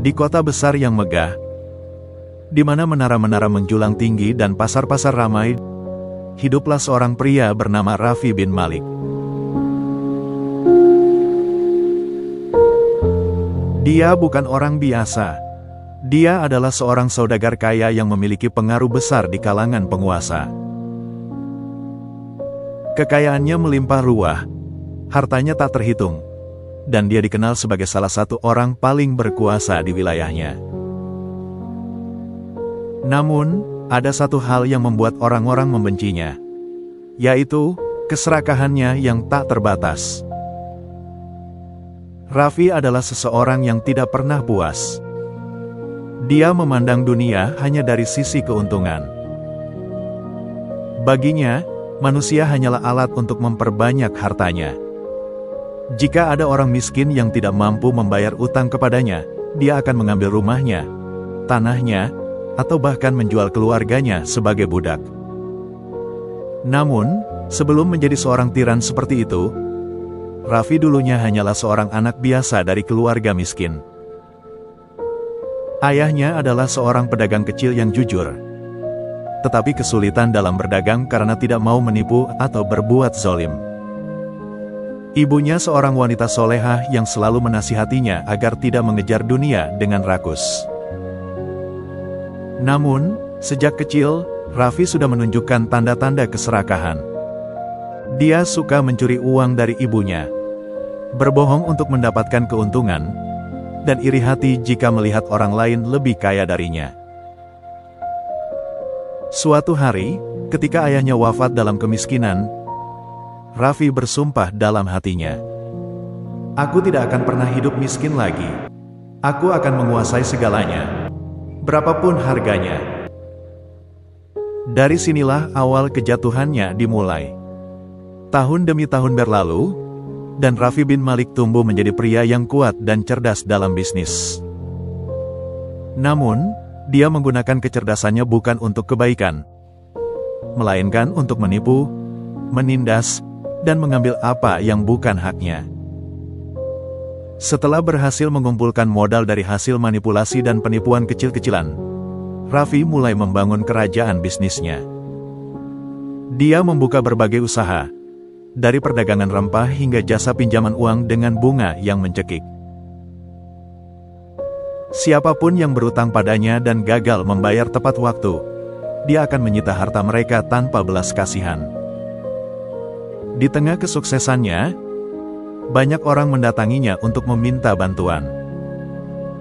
Di kota besar yang megah, di mana menara-menara menjulang tinggi dan pasar-pasar ramai, hiduplah seorang pria bernama Raffi bin Malik. Dia bukan orang biasa. Dia adalah seorang saudagar kaya yang memiliki pengaruh besar di kalangan penguasa. Kekayaannya melimpah ruah, hartanya tak terhitung, dan dia dikenal sebagai salah satu orang paling berkuasa di wilayahnya. Namun, ada satu hal yang membuat orang-orang membencinya, yaitu keserakahannya yang tak terbatas. Raffi adalah seseorang yang tidak pernah puas. Dia memandang dunia hanya dari sisi keuntungan. Baginya, manusia hanyalah alat untuk memperbanyak hartanya. Jika ada orang miskin yang tidak mampu membayar utang kepadanya, dia akan mengambil rumahnya, tanahnya, atau bahkan menjual keluarganya sebagai budak. Namun, sebelum menjadi seorang tiran seperti itu, Raffi dulunya hanyalah seorang anak biasa dari keluarga miskin. Ayahnya adalah seorang pedagang kecil yang jujur, tetapi kesulitan dalam berdagang karena tidak mau menipu atau berbuat zalim. Ibunya seorang wanita solehah yang selalu menasihatinya agar tidak mengejar dunia dengan rakus. Namun, sejak kecil, Raffi sudah menunjukkan tanda-tanda keserakahan. Dia suka mencuri uang dari ibunya, berbohong untuk mendapatkan keuntungan, dan iri hati jika melihat orang lain lebih kaya darinya. Suatu hari, ketika ayahnya wafat dalam kemiskinan, Raffi bersumpah dalam hatinya, "Aku tidak akan pernah hidup miskin lagi. Aku akan menguasai segalanya, berapapun harganya." Dari sinilah awal kejatuhannya dimulai. Tahun demi tahun berlalu, dan Raffi bin Malik tumbuh menjadi pria yang kuat dan cerdas dalam bisnis. Namun, dia menggunakan kecerdasannya bukan untuk kebaikan, melainkan untuk menipu, menindas, dan mengambil apa yang bukan haknya. Setelah berhasil mengumpulkan modal dari hasil manipulasi dan penipuan kecil-kecilan, Raffi mulai membangun kerajaan bisnisnya. Dia membuka berbagai usaha, dari perdagangan rempah hingga jasa pinjaman uang dengan bunga yang mencekik. Siapapun yang berutang padanya dan gagal membayar tepat waktu, dia akan menyita harta mereka tanpa belas kasihan. Di tengah kesuksesannya, banyak orang mendatanginya untuk meminta bantuan.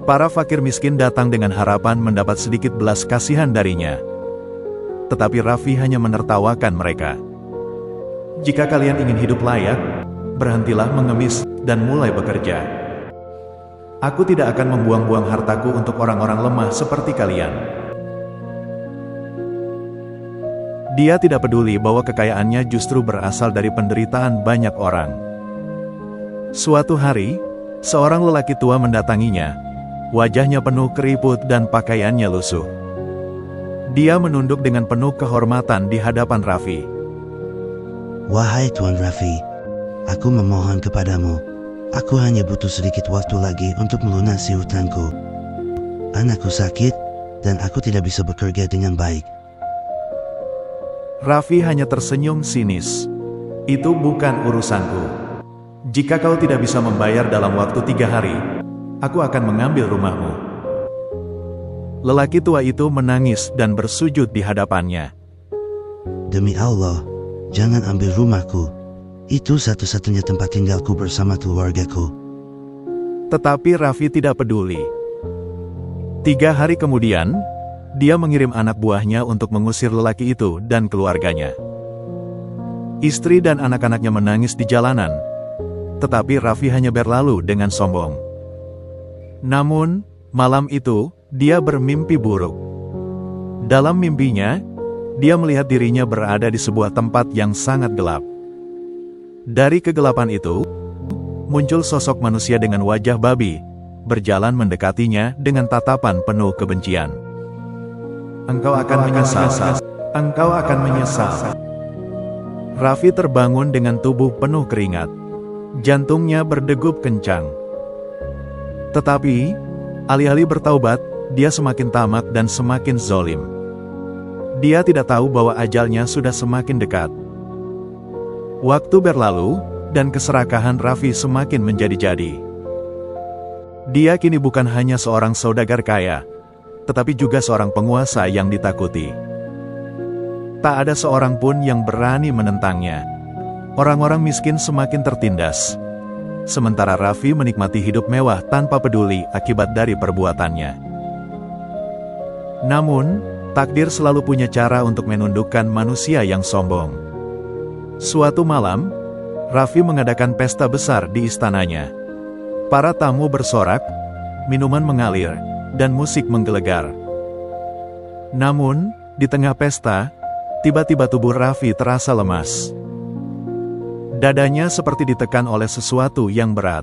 Para fakir miskin datang dengan harapan mendapat sedikit belas kasihan darinya. Tetapi Raffi hanya menertawakan mereka. "Jika kalian ingin hidup layak, berhentilah mengemis dan mulai bekerja. Aku tidak akan membuang-buang hartaku untuk orang-orang lemah seperti kalian." Dia tidak peduli bahwa kekayaannya justru berasal dari penderitaan banyak orang. Suatu hari, seorang lelaki tua mendatanginya. Wajahnya penuh keriput dan pakaiannya lusuh. Dia menunduk dengan penuh kehormatan di hadapan Raffi. "Wahai Tuan Raffi, aku memohon kepadamu. Aku hanya butuh sedikit waktu lagi untuk melunasi hutangku. Anakku sakit, dan aku tidak bisa bekerja dengan baik." Raffi hanya tersenyum sinis. "Itu bukan urusanku. Jika kau tidak bisa membayar dalam waktu 3 hari, aku akan mengambil rumahmu." Lelaki tua itu menangis dan bersujud di hadapannya. "Demi Allah, jangan ambil rumahku. Itu satu-satunya tempat tinggalku bersama keluargaku." Tetapi Raffi tidak peduli. 3 hari kemudian, dia mengirim anak buahnya untuk mengusir lelaki itu dan keluarganya. Istri dan anak-anaknya menangis di jalanan, tetapi Raffi hanya berlalu dengan sombong. Namun, malam itu, dia bermimpi buruk. Dalam mimpinya, dia melihat dirinya berada di sebuah tempat yang sangat gelap. Dari kegelapan itu, muncul sosok manusia dengan wajah babi, berjalan mendekatinya dengan tatapan penuh kebencian. "Engkau akan menyesal. Engkau akan menyesal." Raffi terbangun dengan tubuh penuh keringat. Jantungnya berdegup kencang. Tetapi, Alih-alih bertaubat, dia semakin tamak dan semakin zolim. Dia tidak tahu bahwa ajalnya sudah semakin dekat. Waktu berlalu, dan keserakahan Raffi semakin menjadi-jadi. Dia kini bukan hanya seorang saudagar kaya, tetapi juga seorang penguasa yang ditakuti. Tak ada seorang pun yang berani menentangnya. Orang-orang miskin semakin tertindas. Sementara Raffi menikmati hidup mewah tanpa peduli akibat dari perbuatannya. Namun, takdir selalu punya cara untuk menundukkan manusia yang sombong. Suatu malam, Raffi mengadakan pesta besar di istananya. Para tamu bersorak, minuman mengalir, dan musik menggelegar. Namun, di tengah pesta, tiba-tiba tubuh Raffi terasa lemas. Dadanya seperti ditekan oleh sesuatu yang berat.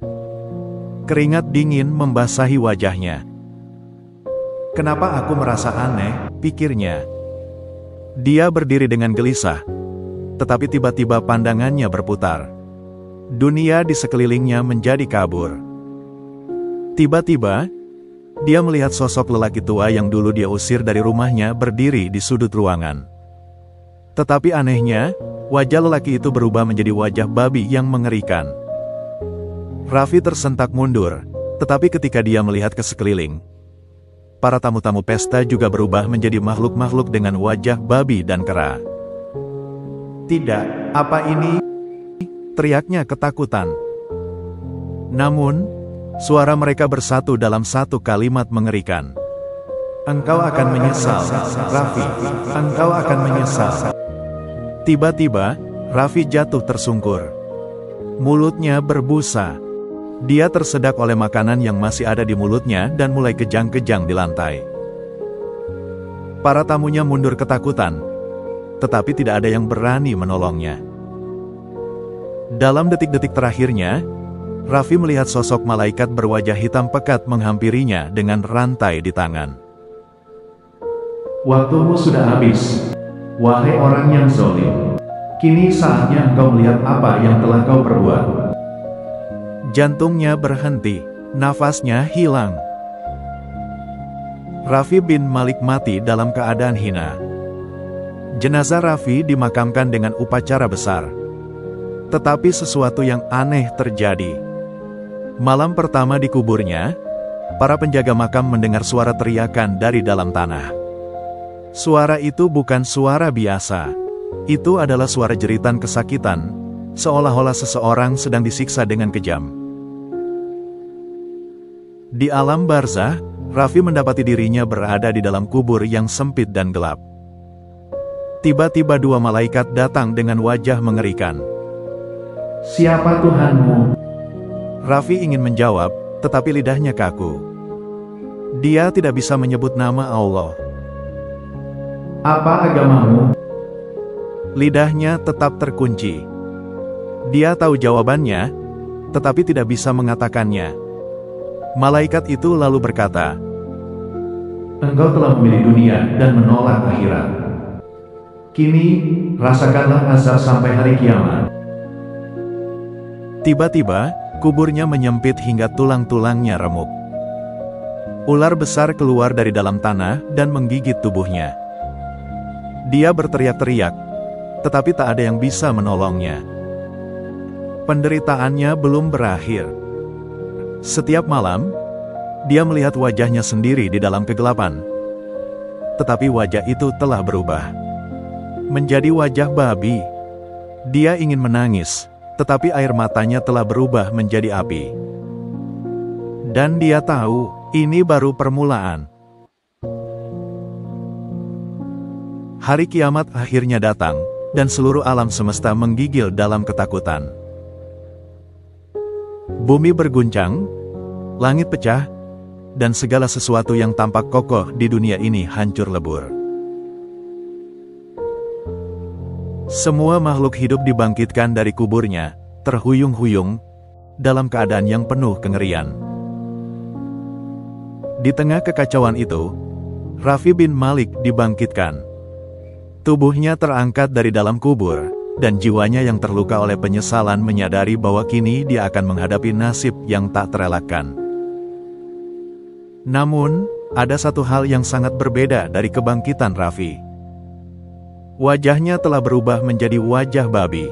Keringat dingin membasahi wajahnya. "Kenapa aku merasa aneh?" pikirnya. Dia berdiri dengan gelisah, tetapi tiba-tiba pandangannya berputar. Dunia di sekelilingnya menjadi kabur. Tiba-tiba, dia melihat sosok lelaki tua yang dulu dia usir dari rumahnya berdiri di sudut ruangan. Tetapi anehnya, wajah lelaki itu berubah menjadi wajah babi yang mengerikan. Raffi tersentak mundur, tetapi ketika dia melihat ke sekeliling, para tamu-tamu pesta juga berubah menjadi makhluk-makhluk dengan wajah babi dan kera. "Tidak, apa ini?" teriaknya ketakutan. Namun, suara mereka bersatu dalam satu kalimat mengerikan. "Engkau akan menyesal, Raffi. Engkau akan menyesal." Tiba-tiba, Raffi jatuh tersungkur. Mulutnya berbusa. Dia tersedak oleh makanan yang masih ada di mulutnya dan mulai kejang-kejang di lantai. Para tamunya mundur ketakutan, tetapi tidak ada yang berani menolongnya. Dalam detik-detik terakhirnya, Raffi melihat sosok malaikat berwajah hitam pekat menghampirinya dengan rantai di tangan. "Waktumu sudah habis, wahai orang yang zalim. Kini saatnya engkau melihat apa yang telah kau perbuat." Jantungnya berhenti, nafasnya hilang. Raffi bin Malik mati dalam keadaan hina. Jenazah Raffi dimakamkan dengan upacara besar. Tetapi sesuatu yang aneh terjadi. Malam pertama di kuburnya, para penjaga makam mendengar suara teriakan dari dalam tanah. Suara itu bukan suara biasa. Itu adalah suara jeritan kesakitan, seolah-olah seseorang sedang disiksa dengan kejam. Di alam barzah, Raffi mendapati dirinya berada di dalam kubur yang sempit dan gelap. Tiba-tiba dua malaikat datang dengan wajah mengerikan. "Siapa Tuhanmu?" Raffi ingin menjawab, tetapi lidahnya kaku. Dia tidak bisa menyebut nama Allah. "Apa agamamu?" Lidahnya tetap terkunci. Dia tahu jawabannya, tetapi tidak bisa mengatakannya. Malaikat itu lalu berkata, "Engkau telah memilih dunia dan menolak akhirat. Kini, rasakanlah azab sampai hari kiamat." Tiba-tiba, kuburnya menyempit hingga tulang-tulangnya remuk. Ular besar keluar dari dalam tanah dan menggigit tubuhnya. Dia berteriak-teriak, tetapi tak ada yang bisa menolongnya. Penderitaannya belum berakhir. Setiap malam, dia melihat wajahnya sendiri di dalam kegelapan. Tetapi wajah itu telah berubah menjadi wajah babi. Dia ingin menangis, tetapi air matanya telah berubah menjadi api. Dan dia tahu, ini baru permulaan. Hari kiamat akhirnya datang, dan seluruh alam semesta menggigil dalam ketakutan. Bumi berguncang, langit pecah, dan segala sesuatu yang tampak kokoh di dunia ini hancur lebur. Semua makhluk hidup dibangkitkan dari kuburnya, terhuyung-huyung, dalam keadaan yang penuh kengerian. Di tengah kekacauan itu, Raffi bin Malik dibangkitkan. Tubuhnya terangkat dari dalam kubur, dan jiwanya yang terluka oleh penyesalan menyadari bahwa kini dia akan menghadapi nasib yang tak terelakkan. Namun, ada satu hal yang sangat berbeda dari kebangkitan Raffi. Wajahnya telah berubah menjadi wajah babi.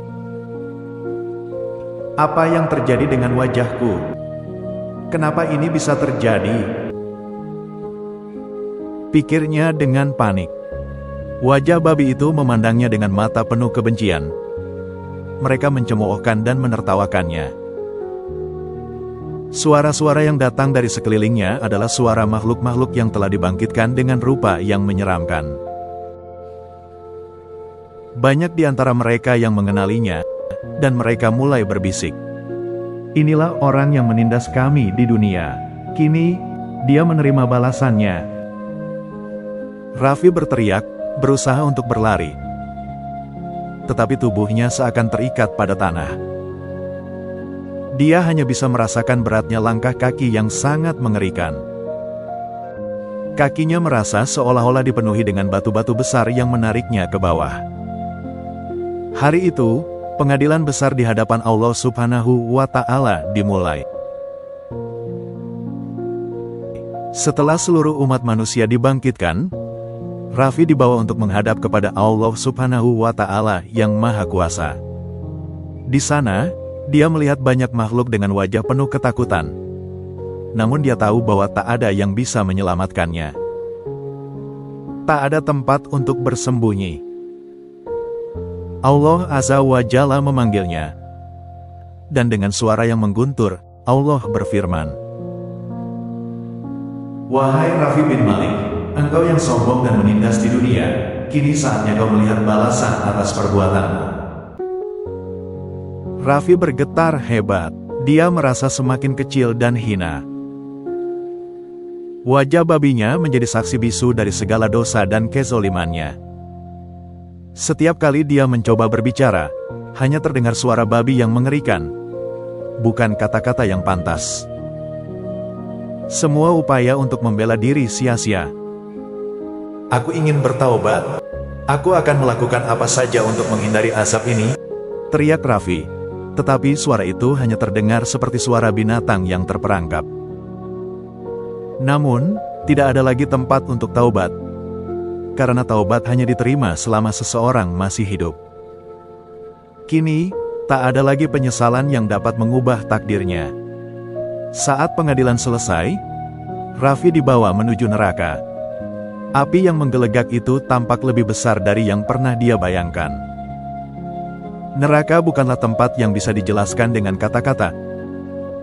Apa yang terjadi dengan wajahku? Kenapa ini bisa terjadi? Pikirnya dengan panik. Wajah babi itu memandangnya dengan mata penuh kebencian. Mereka mencemoohkan dan menertawakannya. Suara-suara yang datang dari sekelilingnya adalah suara makhluk-makhluk yang telah dibangkitkan dengan rupa yang menyeramkan. Banyak di antara mereka yang mengenalinya, dan mereka mulai berbisik. Inilah orang yang menindas kami di dunia. Kini, dia menerima balasannya. Raffi berteriak, berusaha untuk berlari. Tetapi tubuhnya seakan terikat pada tanah. Dia hanya bisa merasakan beratnya langkah kaki yang sangat mengerikan. Kakinya merasa seolah-olah dipenuhi dengan batu-batu besar yang menariknya ke bawah. Hari itu, pengadilan besar di hadapan Allah Subhanahu wa Ta'ala dimulai. Setelah seluruh umat manusia dibangkitkan, Raffi dibawa untuk menghadap kepada Allah Subhanahu wa Ta'ala yang Maha Kuasa. Di sana, dia melihat banyak makhluk dengan wajah penuh ketakutan. Namun dia tahu bahwa tak ada yang bisa menyelamatkannya. Tak ada tempat untuk bersembunyi. Allah Azza wa Jalla memanggilnya. Dan dengan suara yang mengguntur, Allah berfirman, "Wahai Raffi bin Malik, engkau yang sombong dan menindas di dunia, kini saatnya kau melihat balasan atas perbuatanmu." Raffi bergetar hebat. Dia merasa semakin kecil dan hina. Wajah babinya menjadi saksi bisu dari segala dosa dan kezolimannya. Setiap kali dia mencoba berbicara, hanya terdengar suara babi yang mengerikan, bukan kata-kata yang pantas. Semua upaya untuk membela diri sia-sia. "Aku ingin bertaubat. Aku akan melakukan apa saja untuk menghindari azab ini," teriak Raffi. Tetapi suara itu hanya terdengar seperti suara binatang yang terperangkap. Namun, tidak ada lagi tempat untuk taubat. Karena taubat hanya diterima selama seseorang masih hidup. Kini, tak ada lagi penyesalan yang dapat mengubah takdirnya. Saat pengadilan selesai, Raffi dibawa menuju neraka. Api yang menggelegak itu tampak lebih besar dari yang pernah dia bayangkan. Neraka bukanlah tempat yang bisa dijelaskan dengan kata-kata,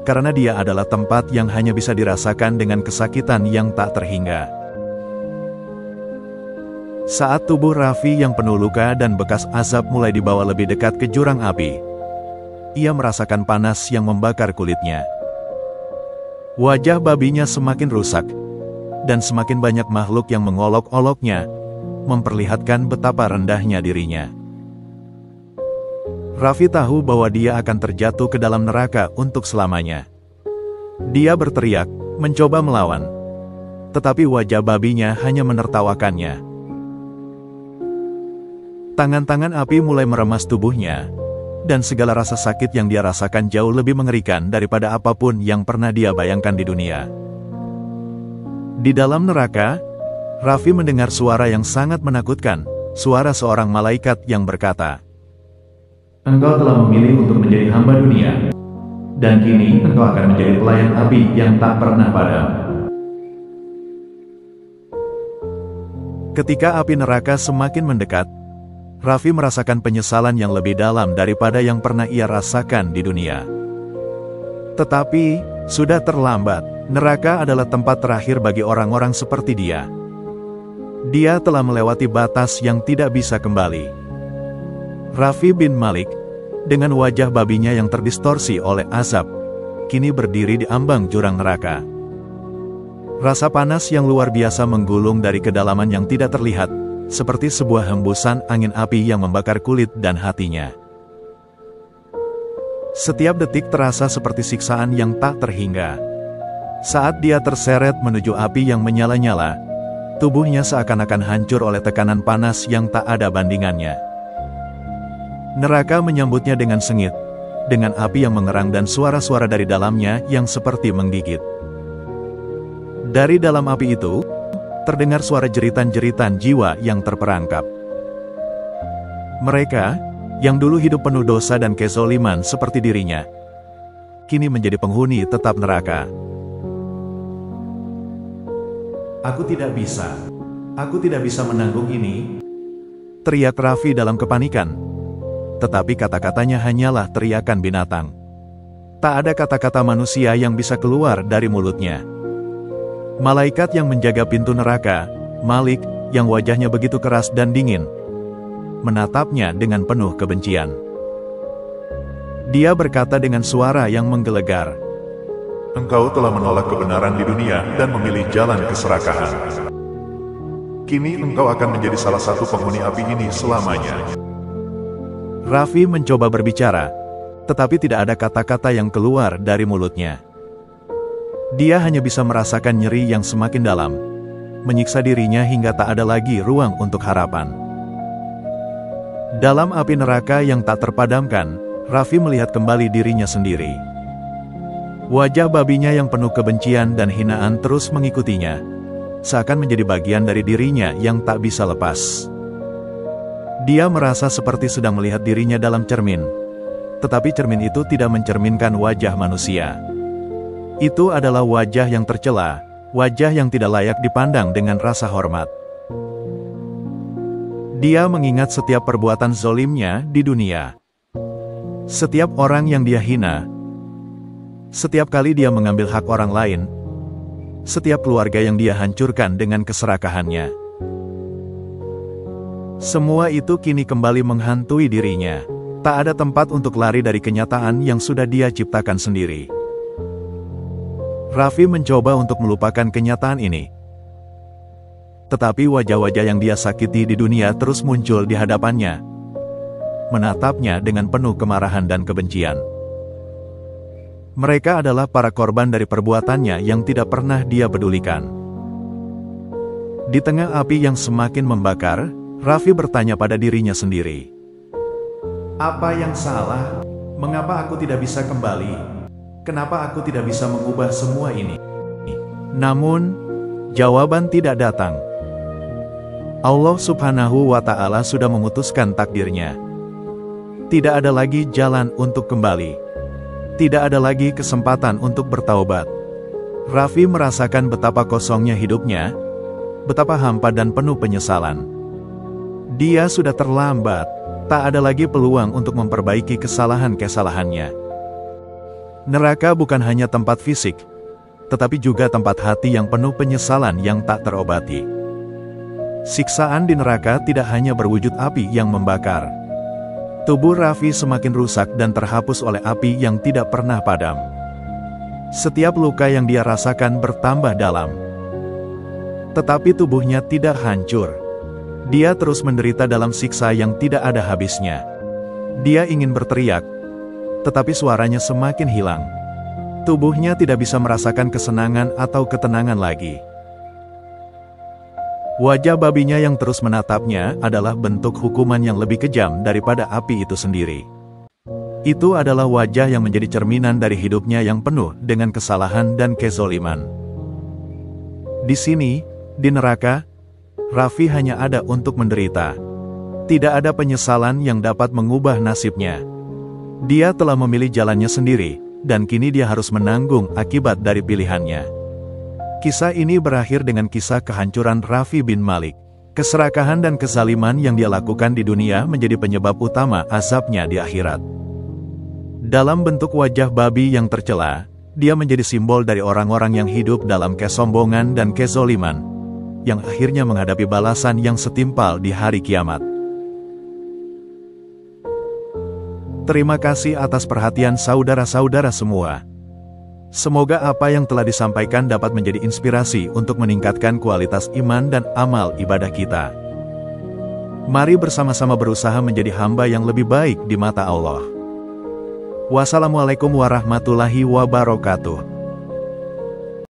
karena dia adalah tempat yang hanya bisa dirasakan dengan kesakitan yang tak terhingga. Saat tubuh Raffi yang penuh luka dan bekas azab mulai dibawa lebih dekat ke jurang api, ia merasakan panas yang membakar kulitnya. Wajah babinya semakin rusak, dan semakin banyak makhluk yang mengolok-oloknya, memperlihatkan betapa rendahnya dirinya. Raffi tahu bahwa dia akan terjatuh ke dalam neraka untuk selamanya. Dia berteriak, mencoba melawan. Tetapi wajah babinya hanya menertawakannya. Tangan-tangan api mulai meremas tubuhnya, dan segala rasa sakit yang dia rasakan jauh lebih mengerikan daripada apapun yang pernah dia bayangkan di dunia. Di dalam neraka, Raffi mendengar suara yang sangat menakutkan, suara seorang malaikat yang berkata, "Engkau telah memilih untuk menjadi hamba dunia, dan kini engkau akan menjadi pelayan api yang tak pernah padam." Ketika api neraka semakin mendekat, Raffi merasakan penyesalan yang lebih dalam daripada yang pernah ia rasakan di dunia. Tetapi, sudah terlambat. Neraka adalah tempat terakhir bagi orang-orang seperti dia. Dia telah melewati batas yang tidak bisa kembali. Raffi bin Malik, dengan wajah babinya yang terdistorsi oleh azab, kini berdiri di ambang jurang neraka. Rasa panas yang luar biasa menggulung dari kedalaman yang tidak terlihat, seperti sebuah hembusan angin api yang membakar kulit dan hatinya. Setiap detik terasa seperti siksaan yang tak terhingga. Saat dia terseret menuju api yang menyala-nyala, tubuhnya seakan-akan hancur oleh tekanan panas yang tak ada bandingannya. Neraka menyambutnya dengan sengit, dengan api yang mengerang dan suara-suara dari dalamnya yang seperti menggigit. Dari dalam api itu, terdengar suara jeritan-jeritan jiwa yang terperangkap. Mereka, yang dulu hidup penuh dosa dan kezoliman seperti dirinya, kini menjadi penghuni tetap neraka. Aku tidak bisa menanggung ini, teriak Raffi dalam kepanikan. Tetapi kata-katanya hanyalah teriakan binatang. Tak ada kata-kata manusia yang bisa keluar dari mulutnya. Malaikat yang menjaga pintu neraka, Malik, yang wajahnya begitu keras dan dingin, menatapnya dengan penuh kebencian. Dia berkata dengan suara yang menggelegar, "Engkau telah menolak kebenaran di dunia dan memilih jalan keserakahan. Kini engkau akan menjadi salah satu penghuni api ini selamanya." Raffi mencoba berbicara, tetapi tidak ada kata-kata yang keluar dari mulutnya. Dia hanya bisa merasakan nyeri yang semakin dalam, menyiksa dirinya hingga tak ada lagi ruang untuk harapan. Dalam api neraka yang tak terpadamkan, Raffi melihat kembali dirinya sendiri. Wajah babinya yang penuh kebencian dan hinaan terus mengikutinya, seakan menjadi bagian dari dirinya yang tak bisa lepas. Dia merasa seperti sedang melihat dirinya dalam cermin, tetapi cermin itu tidak mencerminkan wajah manusia. Itu adalah wajah yang tercela, wajah yang tidak layak dipandang dengan rasa hormat. Dia mengingat setiap perbuatan zolimnya di dunia. Setiap orang yang dia hina, setiap kali dia mengambil hak orang lain, setiap keluarga yang dia hancurkan dengan keserakahannya. Semua itu kini kembali menghantui dirinya. Tak ada tempat untuk lari dari kenyataan yang sudah dia ciptakan sendiri. Raffi mencoba untuk melupakan kenyataan ini. Tetapi wajah-wajah yang dia sakiti di dunia terus muncul di hadapannya, menatapnya dengan penuh kemarahan dan kebencian. Mereka adalah para korban dari perbuatannya yang tidak pernah dia pedulikan. Di tengah api yang semakin membakar, Raffi bertanya pada dirinya sendiri. Apa yang salah? Mengapa aku tidak bisa kembali? Kenapa aku tidak bisa mengubah semua ini? Namun, jawaban tidak datang. Allah Subhanahu wa Ta'ala sudah memutuskan takdirnya. Tidak ada lagi jalan untuk kembali. Tidak ada lagi kesempatan untuk bertaubat. Raffi merasakan betapa kosongnya hidupnya, betapa hampa dan penuh penyesalan. Dia sudah terlambat, tak ada lagi peluang untuk memperbaiki kesalahan-kesalahannya. Neraka bukan hanya tempat fisik, tetapi juga tempat hati yang penuh penyesalan yang tak terobati. Siksaan di neraka tidak hanya berwujud api yang membakar. Tubuh Raffi semakin rusak dan terhapus oleh api yang tidak pernah padam. Setiap luka yang dia rasakan bertambah dalam. Tetapi tubuhnya tidak hancur. Dia terus menderita dalam siksa yang tidak ada habisnya. Dia ingin berteriak, tetapi suaranya semakin hilang. Tubuhnya tidak bisa merasakan kesenangan atau ketenangan lagi. Wajah babinya yang terus menatapnya adalah bentuk hukuman yang lebih kejam daripada api itu sendiri. Itu adalah wajah yang menjadi cerminan dari hidupnya yang penuh dengan kesalahan dan kezoliman. Di sini, di neraka, Raffi hanya ada untuk menderita. Tidak ada penyesalan yang dapat mengubah nasibnya. Dia telah memilih jalannya sendiri, dan kini dia harus menanggung akibat dari pilihannya. Kisah ini berakhir dengan kisah kehancuran Raffi bin Malik. Keserakahan dan kezaliman yang dia lakukan di dunia menjadi penyebab utama azabnya di akhirat. Dalam bentuk wajah babi yang tercela, dia menjadi simbol dari orang-orang yang hidup dalam kesombongan dan kezoliman, yang akhirnya menghadapi balasan yang setimpal di hari kiamat. Terima kasih atas perhatian saudara-saudara semua. Semoga apa yang telah disampaikan dapat menjadi inspirasi untuk meningkatkan kualitas iman dan amal ibadah kita. Mari bersama-sama berusaha menjadi hamba yang lebih baik di mata Allah. Wassalamualaikum warahmatullahi wabarakatuh.